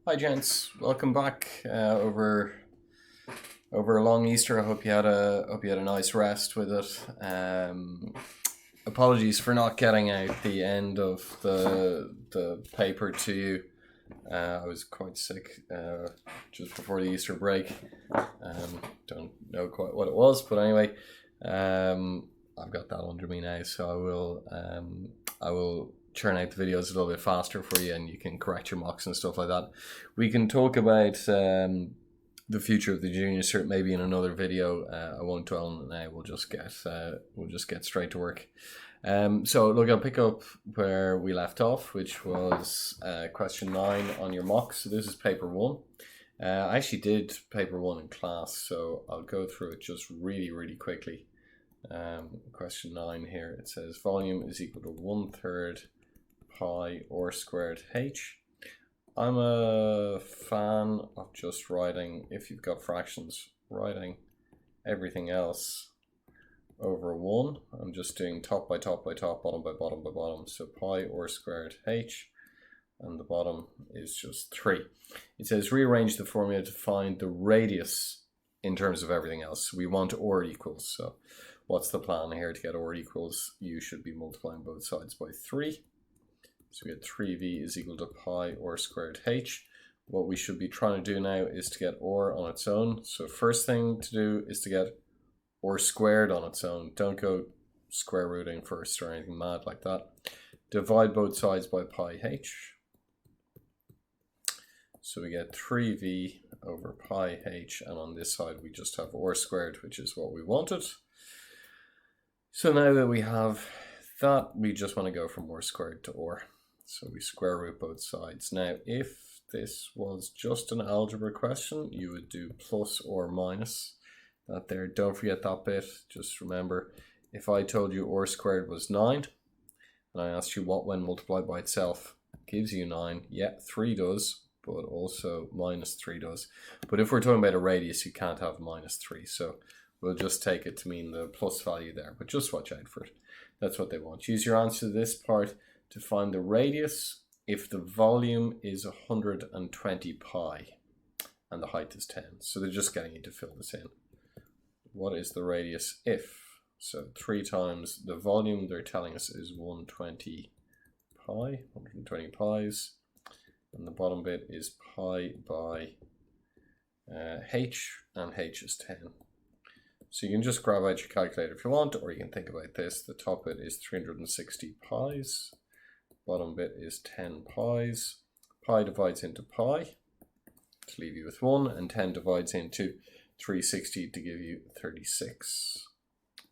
Hi gents, welcome back over a long Easter. I hope you had a nice rest with it. Apologies for not getting out the end of the paper to you. I was quite sick just before the Easter break. Don't know quite what it was, but anyway, I've got that under me now, so I will churn out the videos a little bit faster for you, and you can correct your mocks and stuff like that. We can talk about the future of the junior cert maybe in another video. I won't dwell on it now. We'll just get straight to work. So look, I'll pick up where we left off, which was question 9 on your mock. So this is paper 1. I actually did paper 1 in class, so I'll go through it just really quickly. Question 9 here, it says volume is equal to 1/3 pi r squared h. I'm a fan of just writing, if you've got fractions, writing everything else over 1. I'm just doing top by top by top, bottom by bottom by bottom. So pi r squared h, and the bottom is just 3. It says rearrange the formula to find the radius in terms of everything else. We want r equals. So what's the plan here to get r equals? You should be multiplying both sides by 3. So we get 3v is equal to pi r squared h. What we should be trying to do now is to get r on its own. So first thing to do is to get r squared on its own. Don't go square rooting first or anything mad like that. Divide both sides by pi h. So we get 3v over pi h, and on this side we just have r squared, which is what we wanted. So now that we have that, we just want to go from r squared to r. So we square root both sides. Now, if this was just an algebra question, you would do plus or minus that there. Don't forget that bit. Just remember, if I told you r squared was 9, and I asked you what when multiplied by itself gives you 9, yeah, 3 does, but also minus 3 does. But if we're talking about a radius, you can't have minus 3. So we'll just take it to mean the plus value there, but just watch out for it. That's what they want. Use your answer to this part to find the radius if the volume is 120 pi and the height is 10. So they're just getting you to fill this in. What is the radius if? So 3 times the volume they're telling us is 120 pi, 120 pi's, and the bottom bit is pi by h, and h is 10. So you can just grab out your calculator if you want, or you can think about this. The top bit is 360 pi's, bottom bit is 10 pi's. Pi divides into pi to leave you with 1, and 10 divides into 360 to give you 36.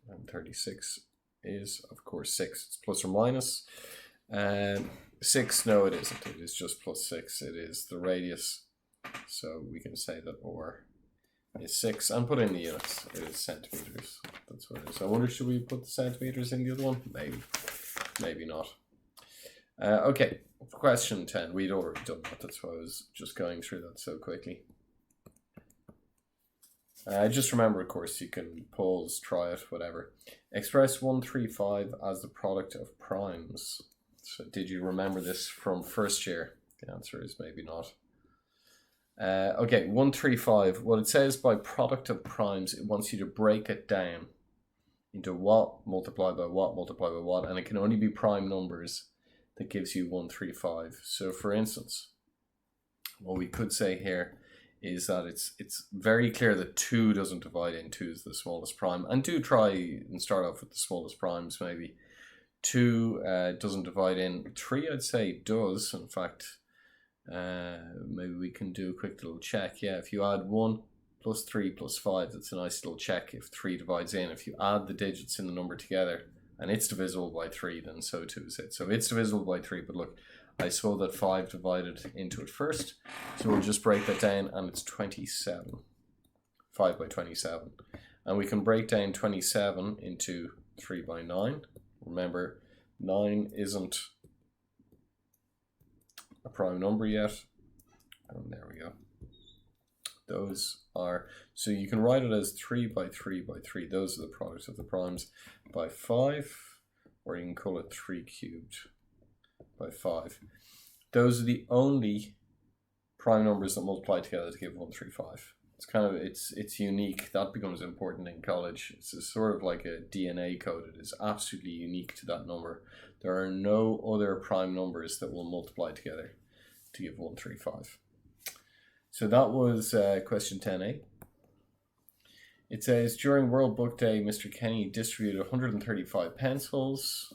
And 36 is, of course, 6. It's plus or minus. 6, no it isn't. It is just plus 6. It is the radius. So we can say that r is 6, and put in the units. It is centimeters. That's what it is. I wonder, should we put the centimeters in the other one? Maybe not. Okay, question 10. We'd already done that. That's why I was just going through that so quickly. Just remember, of course, you can pause, try it, whatever. Express 135 as the product of primes. So did you remember this from first year? The answer is maybe not. Okay, 135. What it says by product of primes, it wants you to break it down into what multiplied by what multiplied by what, and it can only be prime numbers that gives you 135. So for instance, what we could say here is that it's very clear that 2 doesn't divide in. 2 is the smallest prime, and do try and start off with the smallest primes maybe. 2 doesn't divide in. 3 I'd say does. In fact, maybe we can do a quick little check. Yeah, if you add 1 plus 3 plus 5, that's a nice little check if 3 divides in. If you add the digits in the number together and it's divisible by 3, then so too is it. So it's divisible by 3, but look, I saw that 5 divided into it first, so we'll just break that down, and it's 27. 5 by 27. And we can break down 27 into 3 by 9. Remember, 9 isn't a prime number yet, and there we go. Those are, so you can write it as 3 by 3 by 3. Those are the products of the primes by 5, or you can call it 3 cubed by 5. Those are the only prime numbers that multiply together to give 135. It's kind of, it's unique. That becomes important in college. It's a sort of like a DNA code. It is absolutely unique to that number. There are no other prime numbers that will multiply together to give 135. So that was question 10A. It says, during World Book Day, Mr. Kenny distributed 135 pencils.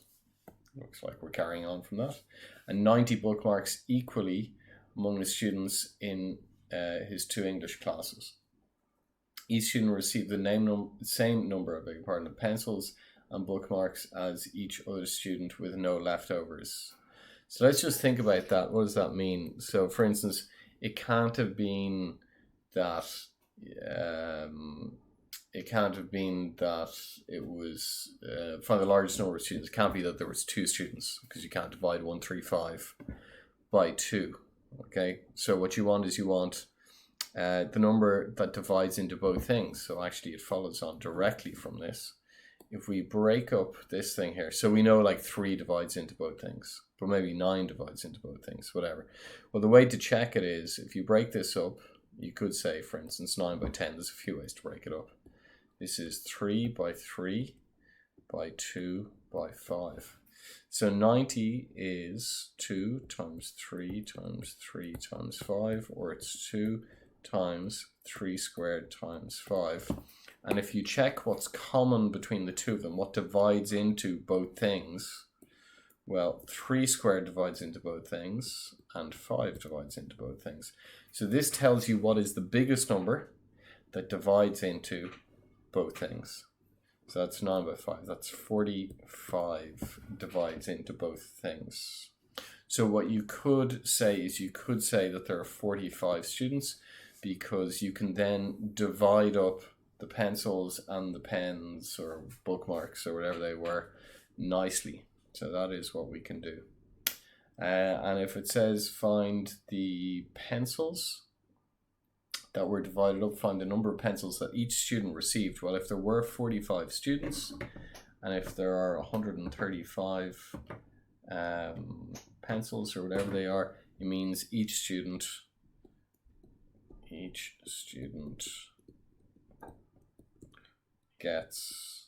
Looks like we're carrying on from that. And 90 bookmarks equally among the students in his 2 English classes. Each student received the same number of pencils and bookmarks as each other student with no leftovers. So let's just think about that. What does that mean? So for instance, it can't have been that it was find the largest number of students. It can't be that there was 2 students, because you can't divide 135 by 2. Okay, so what you want is the number that divides into both things. So actually it follows on directly from this. If we break up this thing here, so we know like 3 divides into both things, but maybe 9 divides into both things, whatever. Well, the way to check it is, if you break this up, you could say, for instance, 9 by 10, there's a few ways to break it up. This is 3 by 3 by 2 by 5. So 90 is 2 times 3 times 3 times 5, or it's 2 times 3 squared times 5. And if you check what's common between the two of them, what divides into both things, well, 3 squared divides into both things, and 5 divides into both things. So this tells you what is the biggest number that divides into both things. So that's 9 by 5. That's 45 divides into both things. So what you could say is, you could say that there are 45 students, because you can then divide up the pencils and the pens or bookmarks or whatever they were nicely. So that is what we can do. And if it says find the pencils that were divided up, find the number of pencils that each student received. Well, if there were 45 students, and if there are 135 pencils or whatever they are, it means each student gets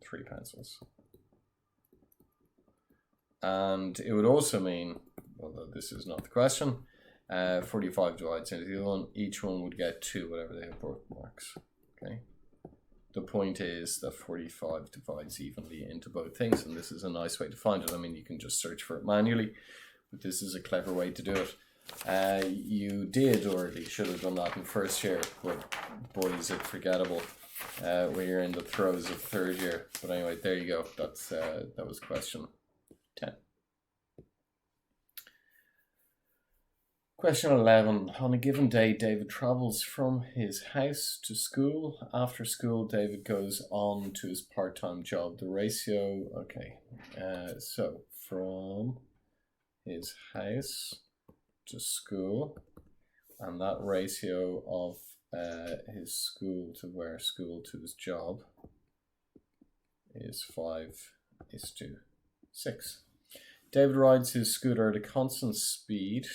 3 pencils. And it would also mean, although this is not the question, 45 divides into the other one, each one would get 2, whatever they have bookmarks. Okay. The point is that 45 divides evenly into both things, and this is a nice way to find it. I mean, you can just search for it manually, but this is a clever way to do it. You did, or at least should have done that in first year, but boy is it forgettable when you're in the throes of third year. But anyway, there you go. That's that was question 10. Question 11. On a given day, David travels from his house to school. After school, David goes on to his part-time job. The ratio, okay. So from his house to school, and that ratio of his school to his job is 5:6. David rides his scooter at a constant speed.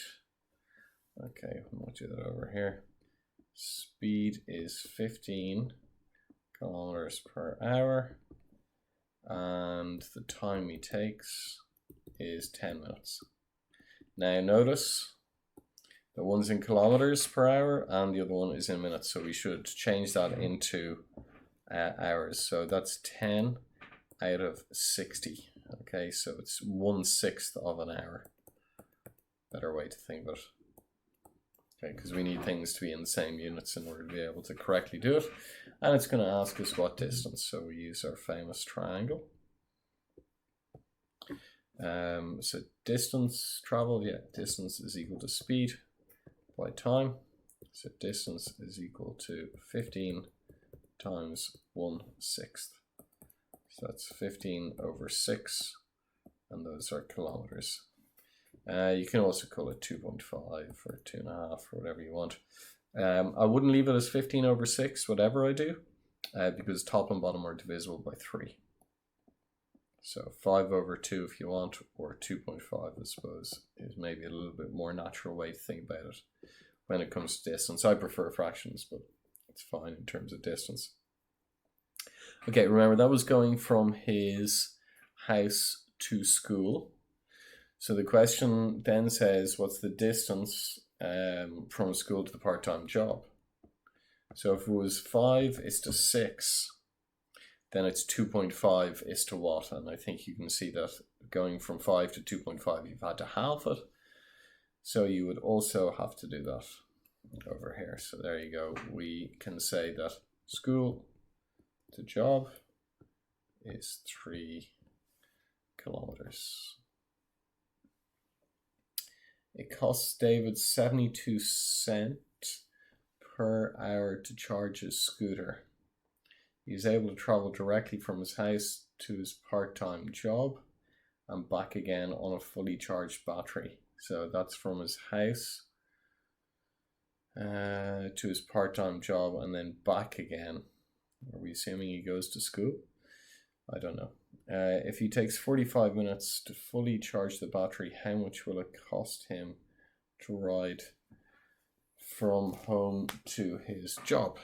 Okay, I'm going to do that over here. Speed is 15 kilometers per hour, and the time he takes is 10 minutes. Now notice the one's in kilometers per hour and the other one is in minutes, so we should change that into hours. So that's 10 out of 60. Okay, so it's 1/6 of an hour. Better way to think of it. Okay, because we need things to be in the same units in order to be able to correctly do it. And it's going to ask us what distance, so we use our famous triangle. So distance traveled, distance is equal to speed by time. So distance is equal to 15 times 1/6. So that's 15 over 6, and those are kilometers. You can also call it 2.5 or 2.5 or whatever you want. I wouldn't leave it as 15 over 6, whatever I do, because top and bottom are divisible by 3. So 5 over 2 if you want, or 2.5 I suppose is maybe a little bit more natural way to think about it when it comes to distance. I prefer fractions, but it's fine in terms of distance. Okay, remember that was going from his house to school. So the question then says, what's the distance from school to the part-time job? So if it was 5 is to 6, then it's 2.5 is to what? And I think you can see that going from 5 to 2.5, you've had to halve it. So you would also have to do that over here. So there you go. We can say that school to job is 3 kilometers. It costs David 72 cents per hour to charge his scooter. He's able to travel directly from his house to his part-time job and back again on a fully charged battery. So that's from his house to his part-time job and then back again. Are we assuming he goes to school? I don't know. If he takes 45 minutes to fully charge the battery, how much will it cost him to ride from home to his job?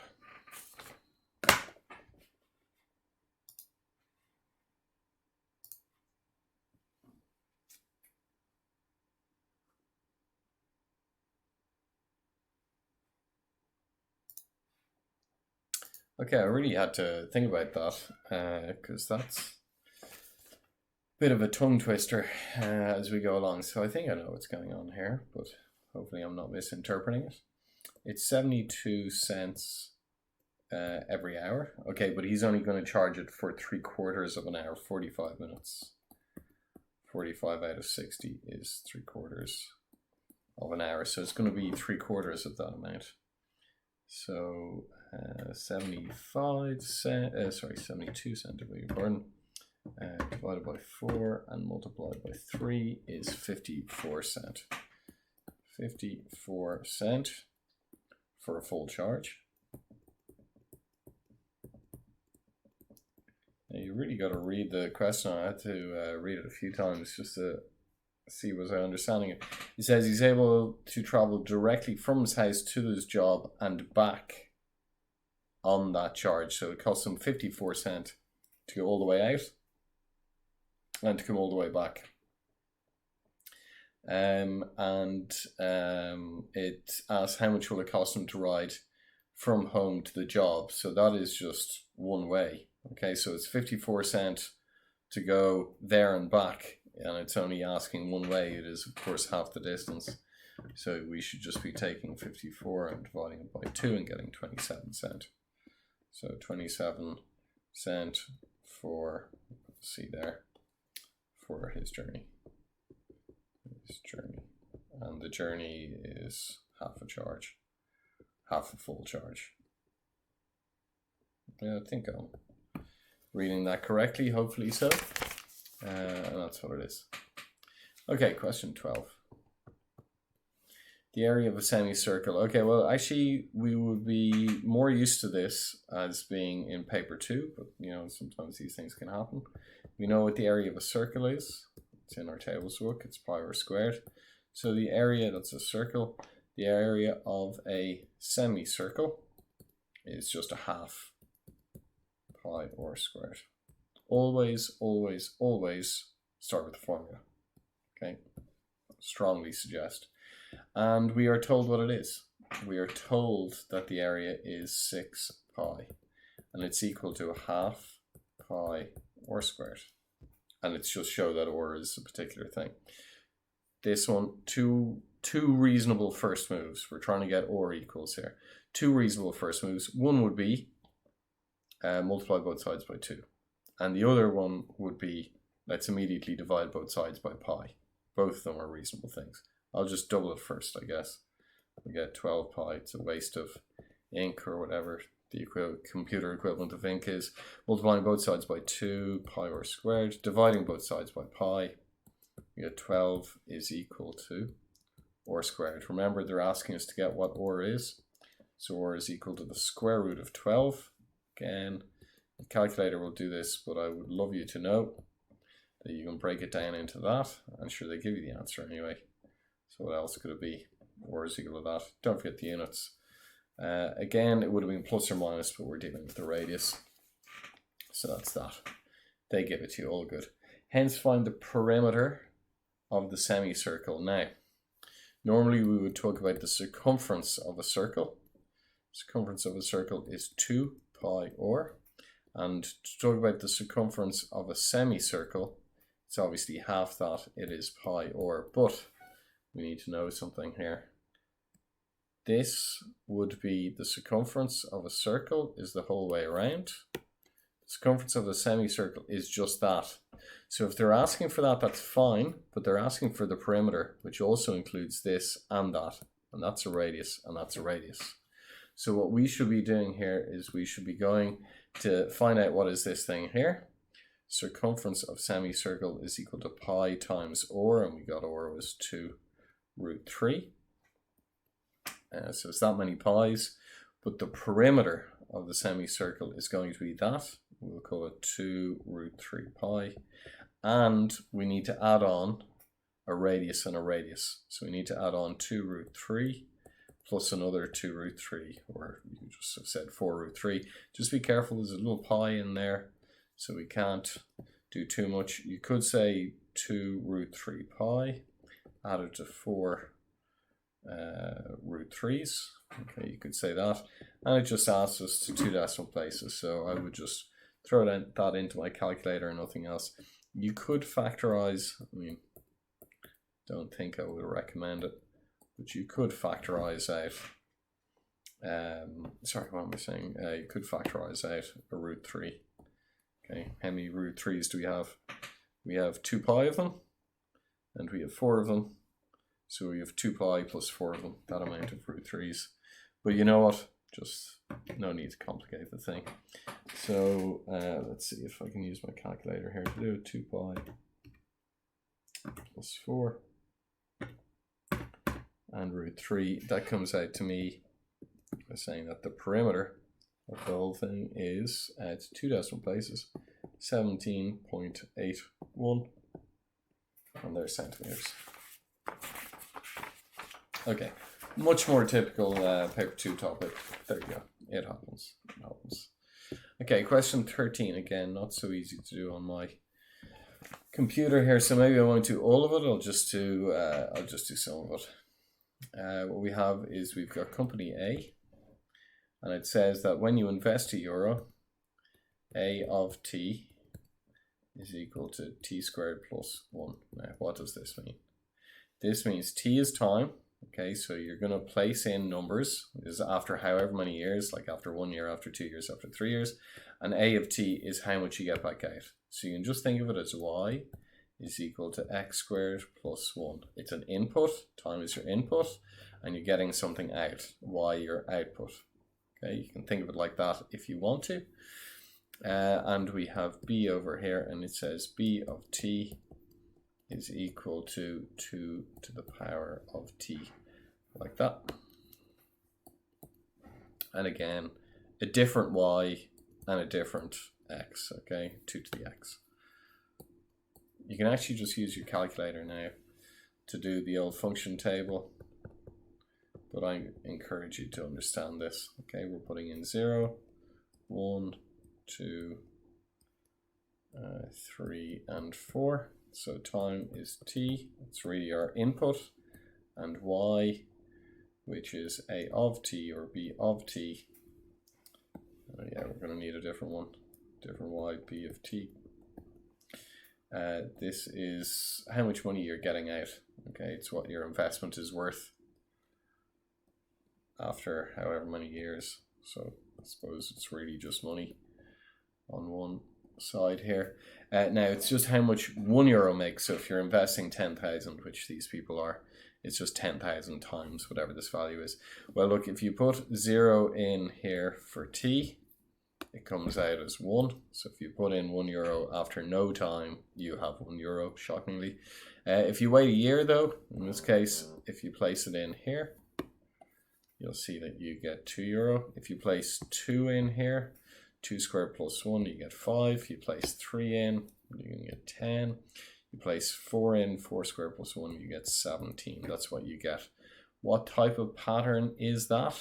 Okay, I really had to think about that because that's a bit of a tongue twister as we go along. So I think I know what's going on here, but hopefully I'm not misinterpreting it. It's 72 cents every hour. Okay, but he's only going to charge it for 3/4 of an hour, 45 minutes. 45 out of 60 is 3/4 of an hour. So it's going to be 3/4 of that amount. So 72 cents, divided by 4 and multiplied by 3 is 54 cents. 54 cents for a full charge. Now you really got to read the question. I had to read it a few times just to see was I understanding it. He says he's able to travel directly from his house to his job and back on that charge. So it costs him 54 cents to go all the way out and to come all the way back. It asks how much will it cost him to ride from home to the job. So that is just one way. Okay, so it's 54 cents to go there and back, and it's only asking one way. It is, of course, half the distance. So we should just be taking 54 and dividing it by 2 and getting 27 cents. So 27 cents for, see there, for his journey. And the journey is half a charge, half a full charge. Yeah, I think I'm reading that correctly, hopefully so. And that's what it is. Okay, question 12. The area of a semicircle. Okay, well, actually, we would be more used to this as being in paper 2, but, you know, sometimes these things can happen. We know what the area of a circle is. It's in our tables book. It's pi r squared. So the area, that's a circle, the area of a semicircle is just a half pi r squared. Always, always, always start with the formula. Okay, strongly suggest. And we are told what it is. We are told that the area is 6 pi, and it's equal to a half pi r squared. And it's just show that or is a particular thing. This one, two reasonable first moves. We're trying to get or equals here. 2 reasonable first moves. One would be multiply both sides by 2. And the other one would be, let's immediately divide both sides by pi. Both of them are reasonable things. I'll just double it first, I guess. We get 12 pi. It's a waste of ink or whatever the computer equivalent of ink is. Multiplying both sides by 2 pi r squared. Dividing both sides by pi. We get 12 is equal to r squared. Remember, they're asking us to get what r is. So r is equal to the square root of 12. Again, the calculator will do this, but I would love you to know that you can break it down into that, and sure, they give you the answer anyway. So what else could it be? 4 is equal to that. Don't forget the units. Again, it would have been plus or minus, but we're dealing with the radius. So that's that. They give it to you, all good. Hence, find the perimeter of the semicircle. Now, normally we would talk about the circumference of a circle. Circumference of a circle is 2 pi r. And to talk about the circumference of a semicircle, it's obviously half that, it is pi r. But we need to know something here. This would be the circumference of a circle is the whole way around. The circumference of a semicircle is just that. So if they're asking for that, that's fine, but they're asking for the perimeter, which also includes this and that's a radius, and that's a radius. So what we should be doing here is we should be going to find out what is this thing here. Circumference of semicircle is equal to pi times r, and we got r was 2 root 3. So it's that many pi's, but the perimeter of the semicircle is going to be that. We'll call it 2 root 3 pi. And we need to add on a radius and a radius. So we need to add on 2 root 3 plus another 2 root 3, or you could just have said 4 root 3. Just be careful, there's a little pi in there, so we can't do too much. You could say 2 root 3 pi added to 4 root 3s. Okay, you could say that. And it just asks us to 2 decimal places, so I would just throw that into my calculator and nothing else. You could factorize, I mean, don't think I would recommend it, but you could factorize out, sorry, what am I saying? You could factorize out a root 3. Okay, how many root 3s do we have? We have 2 pi of them, and we have 4 of them. So we have 2 pi plus 4 of them, that amount of root 3s. But you know what? Just no need to complicate the thing. So let's see if I can use my calculator here to do it. 2 pi plus 4 and root 3. That comes out to me by saying that the perimeter of the whole thing is at 2 decimal places, 17.81, and they're centimeters. Okay, much more typical paper 2 topic. There you go. It happens. It happens. Okay, question 13. Again, not so easy to do on my computer here, so maybe I won't do all of it. I'll just do some of it. What we have is we've got company A, and it says that when you invest €1, A of t is equal to t squared plus 1. Now, what does this mean? This means t is time. Okay, so you're going to place in numbers. This is after however many years, like after 1 year, after 2 years, after 3 years. And A of t is how much you get back out. So you can just think of it as y is equal to x squared plus 1. It's an input, time is your input, and you're getting something out, y your output. Okay, you can think of it like that if you want to. And we have b over here, and it says b of t is equal to 2 to the power of t, like that. And again, a different y and a different x, okay, 2 to the x. You can actually just use your calculator now to do the old function table, but I encourage you to understand this. Okay, we're putting in 0, 1, 2, 3, and 4. So time is t, it's really our input, and y, which is a of t or b of t. Yeah, we're going to need a different one, different y, b of t. This is how much money you're getting out. Okay, it's what your investment is worth after however many years. So I suppose it's really just money on one side here. Now it's just how much €1 makes. So if you're investing 10,000, which these people are, it's just 10,000 times whatever this value is. Well, look, if you put 0 in here for t, it comes out as 1. So if you put in €1 after no time, you have €1, shockingly. If you wait a year though, in this case, if you place it in here, you'll see that you get €2. If you place 2 in here, 2 squared plus 1, you get 5. You place 3 in, you're going to get 10. You place 4 in, 4 squared plus 1, you get 17. That's what you get. What type of pattern is that?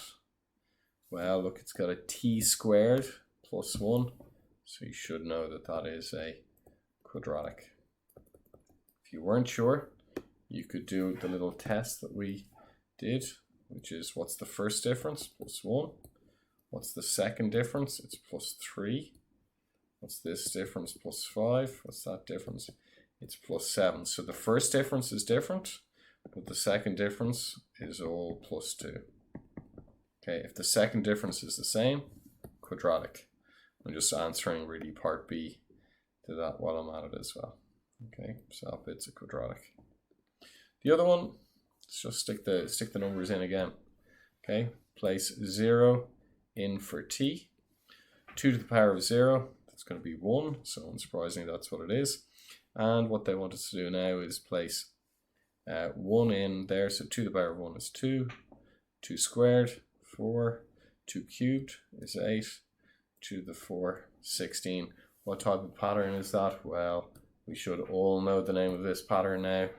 Well, look, it's got a t squared plus 1. So you should know that that is a quadratic. If you weren't sure, you could do the little test that we did, which is what's the first difference? Plus 1. What's the second difference? It's plus 3. What's this difference? Plus 5. What's that difference? It's plus 7. So the first difference is different, but the second difference is all plus 2. Okay, if the second difference is the same, quadratic. I'm just answering really part B to that while I'm at it as well. Okay, so that bit's a quadratic. The other one, let's just stick the numbers in again. Okay, place 0 in for t. 2 to the power of 0, that's going to be 1, so unsurprisingly that's what it is. And what they want us to do now is place 1 in there, so 2 to the power of 1 is 2, 2 squared, 4, 2 cubed is 8, 2 to the 4, 16. What type of pattern is that? Well, we should all know the name of this pattern now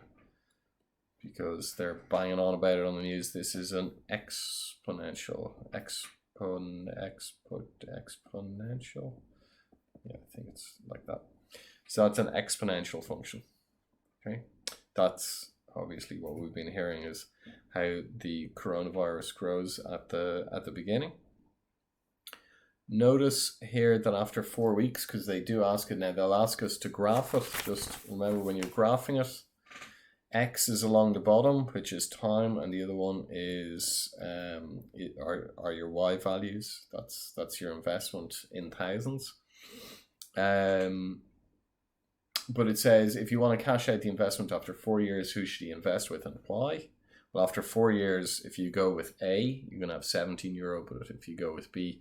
because they're banging on about it on the news. This is an exponential. Exponential. Yeah, I think it's like that. So that's an exponential function. Okay, that's obviously what we've been hearing is how the coronavirus grows at the beginning. Notice here that after 4 weeks, because they do ask it now, they'll ask us to graph it. Just remember when you're graphing it, X is along the bottom, which is time, and the other one is are your Y values. That's your investment in thousands. But it says if you want to cash out the investment after 4 years, who should you invest with and why? Well, after 4 years, if you go with A, you're going to have €17, but if you go with B,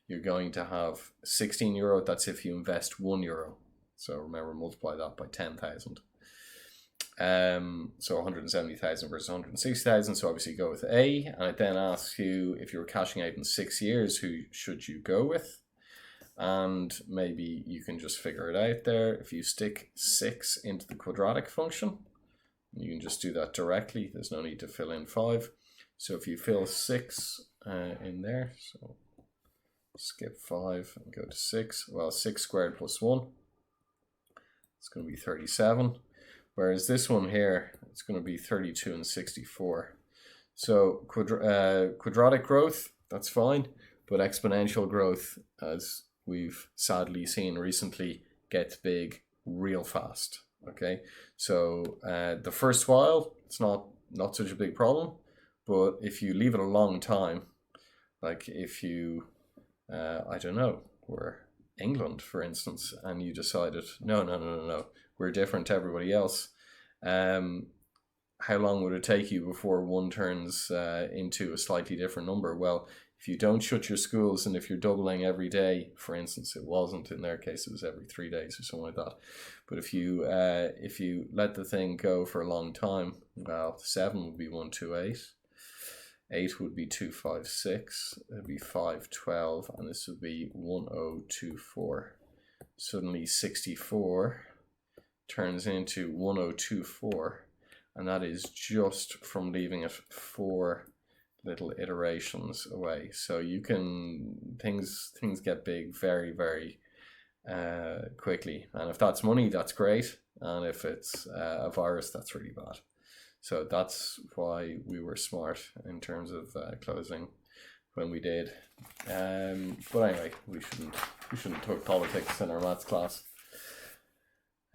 you're going to have €16. That's if you invest €1. So remember, multiply that by 10,000. So 170,000 versus 160,000. So obviously go with A, and it then asks you if you're cashing out in 6 years, who should you go with? And maybe you can just figure it out there. If you stick 6 into the quadratic function, you can just do that directly. There's no need to fill in 5. So if you fill 6 in there, so skip 5 and go to 6. Well, 6 squared plus 1, it's going to be 37. Whereas this one here, it's going to be 32 and 64. So quadratic growth, that's fine. But exponential growth, as we've sadly seen recently, gets big real fast. Okay, so the first while, it's not such a big problem. But if you leave it a long time, like if you I don't know, we're England, for instance, and you decided, no, we're different to everybody else. How long would it take you before one turns into a slightly different number? Well, if you don't shut your schools and if you're doubling every day, for instance, it wasn't, in their case, it was every 3 days or something like that. But if you let the thing go for a long time, well, 7 would be 128. 8 would be 256, it would be 512, and this would be 1024. Suddenly 64 turns into 1024, and that is just from leaving it 4 little iterations away. So you can, things get big very, very quickly. And if that's money, that's great. And if it's a virus, that's really bad. So that's why we were smart in terms of closing when we did. But anyway, we shouldn't talk politics in our maths class.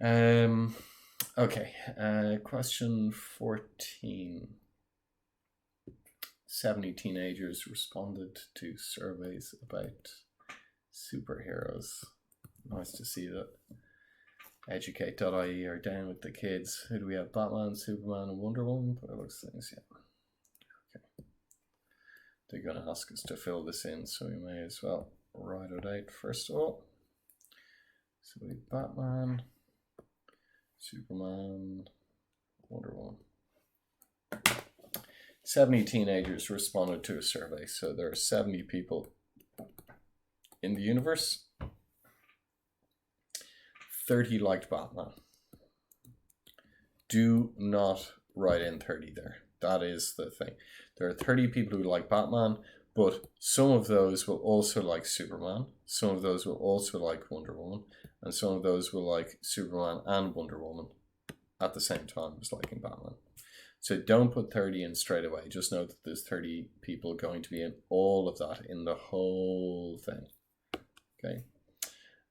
Okay, question 14. 70 teenagers responded to surveys about superheroes. Nice to see that Educate.ie are down with the kids. Who do we have? Batman, Superman, and Wonder Woman? By those things, yeah. Okay. They're going to ask us to fill this in, so we may as well write it out first of all. So we have Batman, Superman, Wonder Woman. 70 teenagers responded to a survey. So there are 70 people in the universe. 30 liked Batman. Do not write in 30 there. That is the thing. There are 30 people who like Batman, but some of those will also like Superman. Some of those will also like Wonder Woman. And some of those will like Superman and Wonder Woman at the same time as liking Batman. So don't put 30 in straight away. Just know that there's 30 people going to be in all of that, in the whole thing. Okay.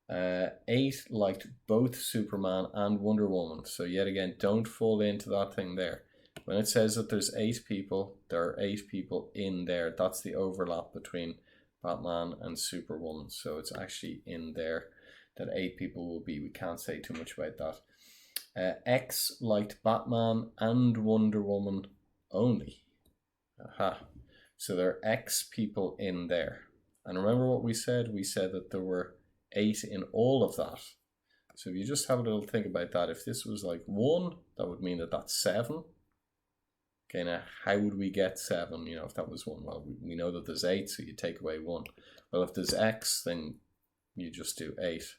8 liked both Superman and Wonder Woman. So yet again, don't fall into that thing there. When it says that there's 8 people, there are 8 people in there. That's the overlap between Batman and Superwoman. So it's actually in there that 8 people will be. We can't say too much about that. X liked Batman and Wonder Woman only. Aha. So there are X people in there. And remember what we said? We said that there were 8 in all of that. So if you just have a little think about that, if this was like 1, that would mean that that's 7. Okay, now how would we get 7? You know, if that was 1, well, we know that there's 8, so you take away 1. Well, if there's X, then you just do 8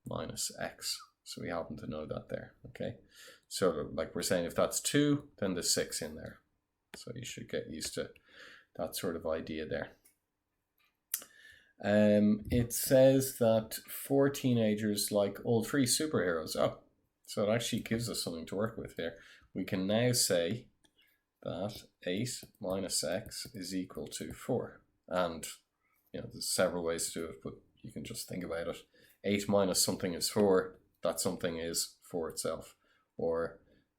minus X. So we happen to know that there, okay? So like we're saying, if that's 2, then there's 6 in there. So you should get used to that sort of idea there. It says that 4 teenagers like all 3 superheroes. Oh, so it actually gives us something to work with here. We can now say that 8 minus X is equal to 4. And, you know, there's several ways to do it, but you can just think about it. 8 minus something is 4. That something is 4 itself. Or,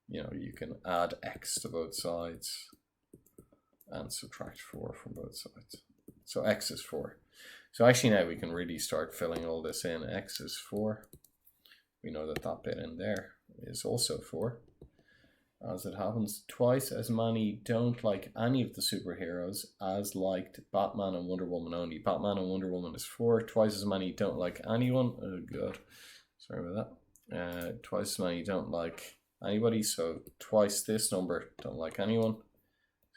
you know, you can add X to both sides and subtract 4 from both sides. So X is 4. So actually now we can really start filling all this in. X is 4. We know that that bit in there is also 4. As it happens, twice as many don't like any of the superheroes as liked Batman and Wonder Woman only. Batman and Wonder Woman is 4. Twice as many don't like anyone. Oh god. Sorry about that. Twice as many don't like anybody, so twice this number don't like anyone.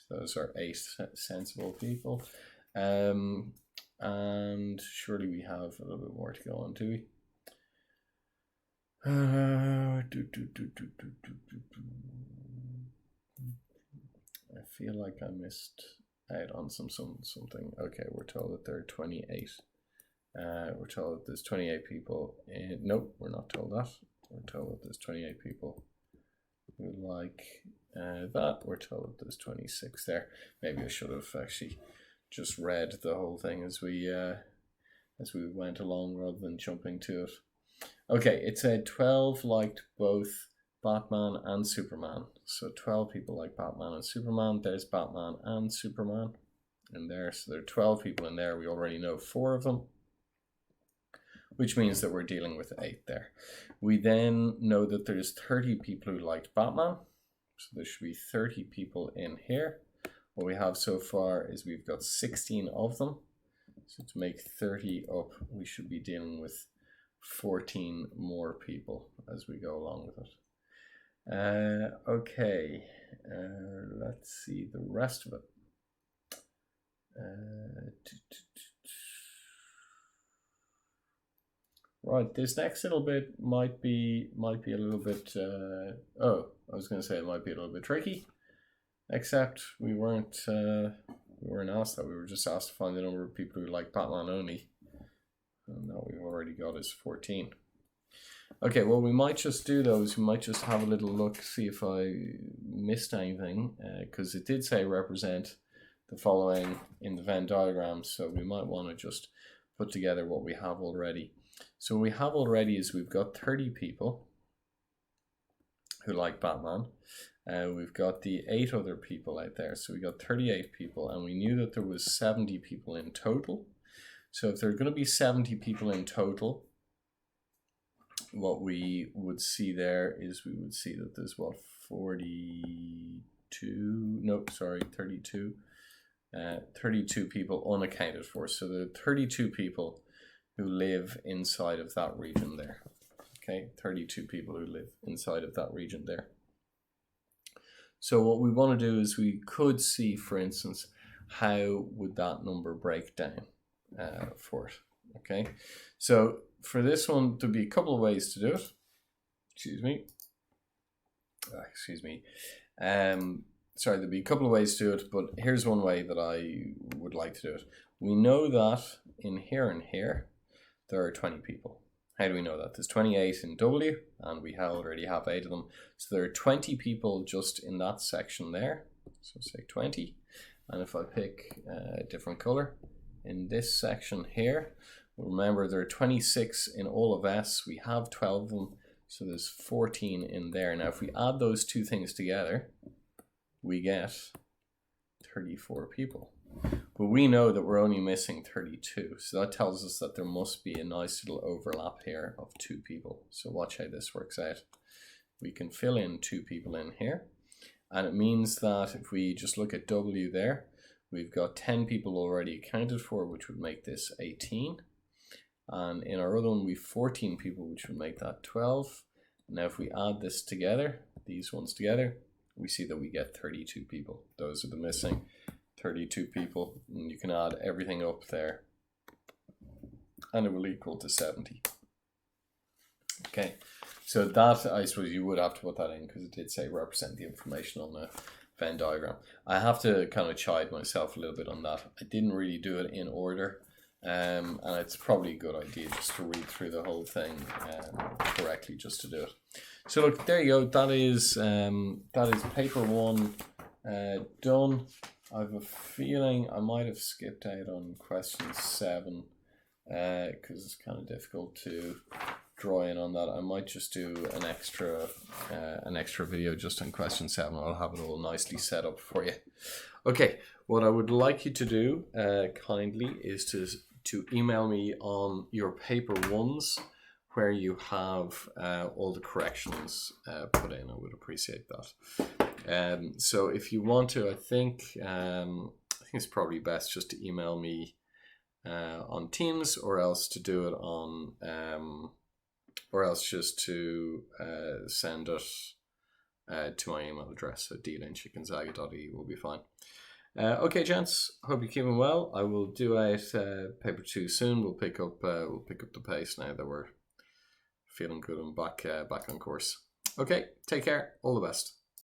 So those are 8 sensible people. And surely we have a little bit more to go on, do we? I feel like I missed out on something. Okay, we're told that there are 28. We're told that there's 28 people in, nope, we're not told that. We're told that there's 28 people who like that. We're told that there's 26 there. Maybe I should have actually just read the whole thing as we went along rather than jumping to it. Okay, it said 12 liked both Batman and Superman. So 12 people like Batman and Superman. There's Batman and Superman in there. So there are 12 people in there. We already know 4 of them, which means that we're dealing with 8 there. We then know that there's 30 people who liked Batman. So there should be 30 people in here. What we have so far is we've got 16 of them. So to make 30 up, we should be dealing with 14 more people as we go along with it. Okay, let's see the rest of it. Right, this next little bit might be a little bit. I was going to say it might be a little bit tricky, except we weren't asked that. We were just asked to find the number of people who like Batman only, and that we've already got is 14. Okay, what we might just do though is we might just have a little look, see if I missed anything, because it did say represent the following in the Venn diagram, so we might want to just put together what we have already. So what we have already is we've got 30 people who like Batman. We've got the 8 other people out there, so we got 38 people, and we knew that there was 70 people in total. So if there are going to be 70 people in total, what we would see there is we would see that there's what, 32 people unaccounted for. So there are 32 people who live inside of that region there. Okay, 32 people who live inside of that region there. So what we want to do is we could see, for instance, how would that number break down for it. Okay, so for this one, there'll be a couple of ways to do it. Excuse me. Sorry, there'll be a couple of ways to do it, but here's one way that I would like to do it. We know that in here and here, there are 20 people. How do we know that? There's 28 in W, and we already have 8 of them. So there are 20 people just in that section there. So say 20. And if I pick a different color, in this section here, remember there are 26 in all of S. We have 12 of them, so there's 14 in there. Now if we add those two things together, we get 34 people. But we know that we're only missing 32. So that tells us that there must be a nice little overlap here of 2 people. So watch how this works out. We can fill in 2 people in here. And it means that if we just look at W there, we've got 10 people already accounted for, which would make this 18. And in our other one, we've 14 people, which would make that 12. Now if we add this together, these ones together, we see that we get 32 people. Those are the missing 32 people, and you can add everything up there and it will equal to 70. Okay, so that, I suppose you would have to put that in because it did say represent the information on the Venn diagram. I have to kind of chide myself a little bit on that. I didn't really do it in order, and it's probably a good idea just to read through the whole thing correctly just to do it. So look, there you go. That is paper 1 done. I have a feeling I might have skipped out on question 7 because it's kind of difficult to draw in on that. I might just do an extra video just on question 7. I'll have it all nicely set up for you. Okay, what I would like you to do kindly is to email me on your paper 1s where you have all the corrections put in. I would appreciate that. So if you want to, I think it's probably best just to email me on Teams, or else to do it on, or else just to send it to my email address at d@gonzaga.e will be fine. Okay, gents. Hope you're keeping well. I will do out paper 2 soon. We'll pick up the pace now that we're feeling good and back on course. Okay, take care. All the best.